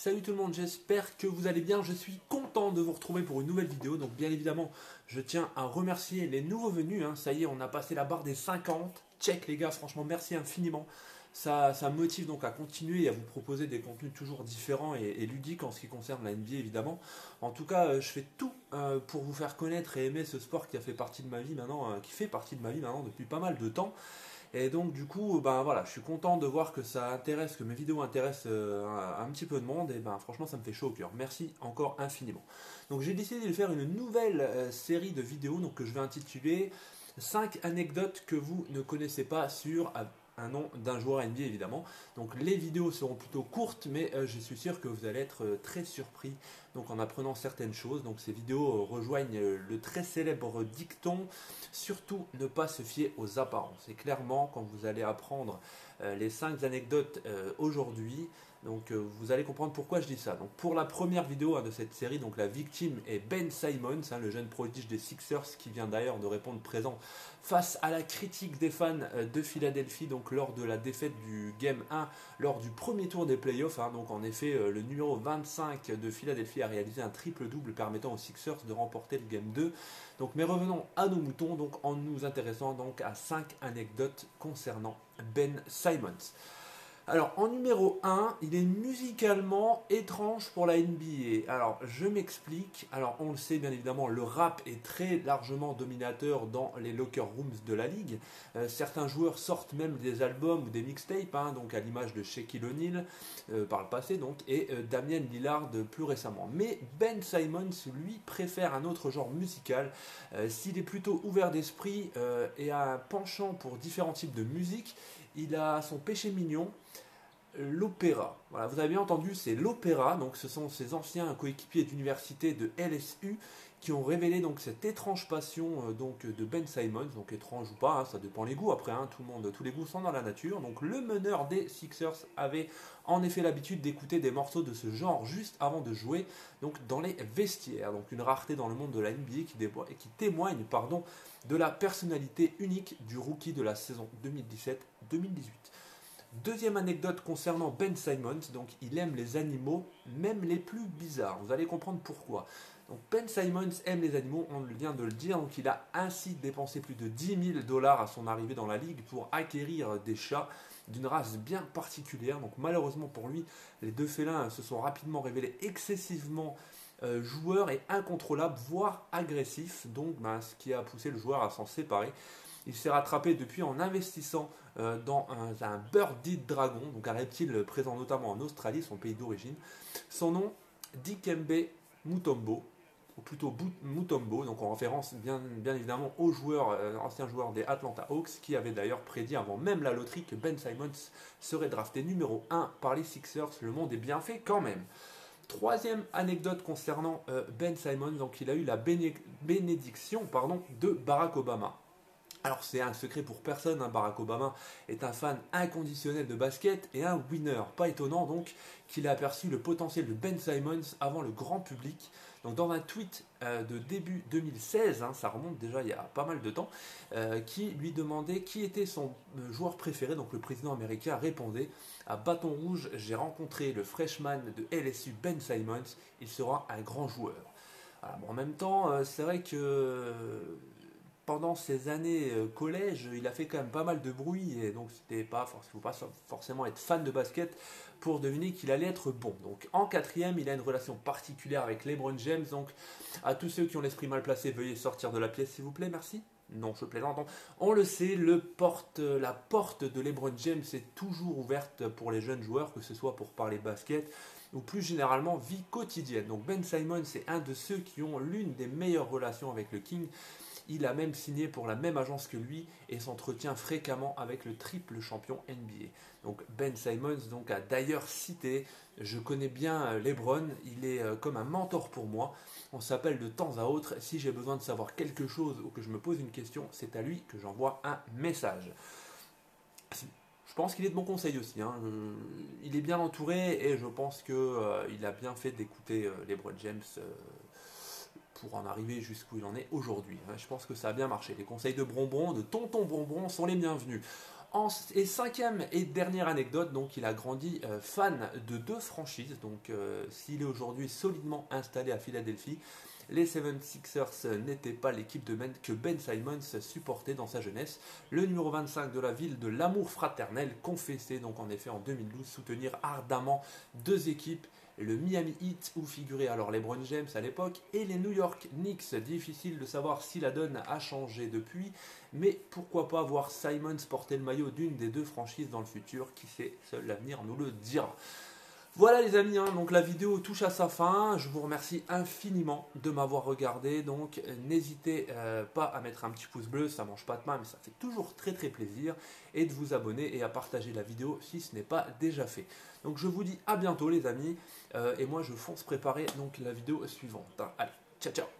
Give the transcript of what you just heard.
Salut tout le monde, j'espère que vous allez bien. Je suis content de vous retrouver pour une nouvelle vidéo. Donc bien évidemment, je tiens à remercier les nouveaux venus. Ça y est, on a passé la barre des 50. Check les gars, franchement merci infiniment. Ça me motive donc à continuer et à vous proposer des contenus toujours différents et ludiques en ce qui concerne la NBA évidemment. En tout cas, je fais tout pour vous faire connaître et aimer ce sport qui a fait partie de ma vie maintenant, qui fait partie de ma vie maintenant depuis pas mal de temps. Et donc du coup, ben voilà, je suis content de voir que ça intéresse, que mes vidéos intéressent un petit peu de monde. Et ben franchement, ça me fait chaud au cœur. Merci encore infiniment. Donc j'ai décidé de faire une nouvelle série de vidéos donc, que je vais intituler 5 anecdotes que vous ne connaissez pas sur un nom d'un joueur NBA évidemment. Donc les vidéos seront plutôt courtes, mais je suis sûr que vous allez être très surpris donc, en apprenant certaines choses. Donc ces vidéos rejoignent le très célèbre dicton surtout ne pas se fier aux apparences. Et clairement, quand vous allez apprendre les 5 anecdotes aujourd'hui, donc vous allez comprendre pourquoi je dis ça. Donc pour la première vidéo de cette série, donc la victime est Ben Simmons, le jeune prodige des Sixers qui vient d'ailleurs de répondre présent face à la critique des fans de Philadelphie donc lors de la défaite du Game 1 lors du premier tour des playoffs. Donc en effet, le numéro 25 de Philadelphie a réalisé un triple-double permettant aux Sixers de remporter le Game 2. Donc mais revenons à nos moutons donc en nous intéressant donc à 5 anecdotes concernant Ben Simmons. Alors, en numéro 1, il est musicalement étrange pour la NBA. Alors, je m'explique. Alors, on le sait bien évidemment, le rap est très largement dominateur dans les locker rooms de la ligue. Certains joueurs sortent même des albums ou des mixtapes, donc à l'image de Shaquille O'Neal par le passé, donc, et Damian Lillard plus récemment. Mais Ben Simmons, lui, préfère un autre genre musical. S'il est plutôt ouvert d'esprit et a un penchant pour différents types de musique, il a son péché mignon, l'opéra. Voilà, vous avez bien entendu, c'est l'opéra. Donc, ce sont ses anciens coéquipiers d'université de LSU qui ont révélé donc cette étrange passion donc de Ben Simmons. Donc étrange ou pas, ça dépend les goûts. Après, tout le monde, tous les goûts sont dans la nature. Donc le meneur des Sixers avait en effet l'habitude d'écouter des morceaux de ce genre juste avant de jouer, donc dans les vestiaires. Donc une rareté dans le monde de la NBA qui témoigne, de la personnalité unique du rookie de la saison 2017-2018. Deuxième anecdote concernant Ben Simmons, donc il aime les animaux, même les plus bizarres. Vous allez comprendre pourquoi. Donc Ben Simmons aime les animaux, on vient de le dire, donc il a ainsi dépensé plus de 10 000 dollars à son arrivée dans la ligue pour acquérir des chats d'une race bien particulière. Donc malheureusement pour lui, les deux félins se sont rapidement révélés excessivement joueurs et incontrôlables, voire agressifs, donc ce qui a poussé le joueur à s'en séparer. Il s'est rattrapé depuis en investissant dans un Birdie Dragon, donc un reptile présent notamment en Australie, son pays d'origine. Son nom, Dikembe Mutombo, ou plutôt Mutombo, donc en référence bien évidemment au ancien joueur des Atlanta Hawks, qui avait d'ailleurs prédit avant même la loterie que Ben Simmons serait drafté numéro 1 par les Sixers. Le monde est bien fait quand même. Troisième anecdote concernant Ben Simmons, donc il a eu la bénédiction de Barack Obama. Alors c'est un secret pour personne, Barack Obama est un fan inconditionnel de basket et un winner. Pas étonnant donc qu'il ait aperçu le potentiel de Ben Simmons avant le grand public. Donc dans un tweet de début 2016, ça remonte déjà il y a pas mal de temps, qui lui demandait qui était son joueur préféré. Donc le président américain répondait: à Bâton Rouge, j'ai rencontré le freshman de LSU Ben Simmons, il sera un grand joueur. Alors, bon, en même temps, c'est vrai que pendant ses années collège, il a fait quand même pas mal de bruit et donc il ne faut pas forcément être fan de basket pour deviner qu'il allait être bon. Donc en quatrième, il a une relation particulière avec LeBron James. Donc à tous ceux qui ont l'esprit mal placé, veuillez sortir de la pièce s'il vous plaît, merci. Non, je plaisante. On le sait, la porte de LeBron James est toujours ouverte pour les jeunes joueurs, que ce soit pour parler basket ou plus généralement vie quotidienne. Donc Ben Simmons c'est un de ceux qui ont l'une des meilleures relations avec le King. Il a même signé pour la même agence que lui et s'entretient fréquemment avec le triple champion NBA. Donc Ben Simmons a d'ailleurs cité: je connais bien LeBron, il est comme un mentor pour moi. On s'appelle de temps à autre. Si j'ai besoin de savoir quelque chose ou que je me pose une question, c'est à lui que j'envoie un message. Je pense qu'il est de bon conseil aussi. Il est bien entouré et je pense qu'il a bien fait d'écouter LeBron James pour en arriver jusqu'où il en est aujourd'hui. Je pense que ça a bien marché. Les conseils de Bonbon, de Tonton Bonbon sont les bienvenus. Et cinquième et dernière anecdote, donc il a grandi fan de 2 franchises, donc s'il est aujourd'hui solidement installé à Philadelphie, les 76ers n'étaient pas l'équipe de Ben que Ben Simmons supportait dans sa jeunesse. Le numéro 25 de la ville de l'amour fraternel confessait donc en effet en 2012 soutenir ardemment 2 équipes, le Miami Heat où figuraient alors LeBron James à l'époque et les New York Knicks. Difficile de savoir si la donne a changé depuis, mais pourquoi pas voir Simmons porter le maillot d'une des 2 franchises dans le futur, qui sait, seul l'avenir nous le dira. Voilà les amis, hein, donc la vidéo touche à sa fin. Je vous remercie infiniment de m'avoir regardé. Donc n'hésitez pas à mettre un petit pouce bleu, ça mange pas de pain, mais ça fait toujours très plaisir. Et de vous abonner et à partager la vidéo si ce n'est pas déjà fait. Donc je vous dis à bientôt les amis. Et moi je fonce préparer donc la vidéo suivante. Allez, ciao ciao.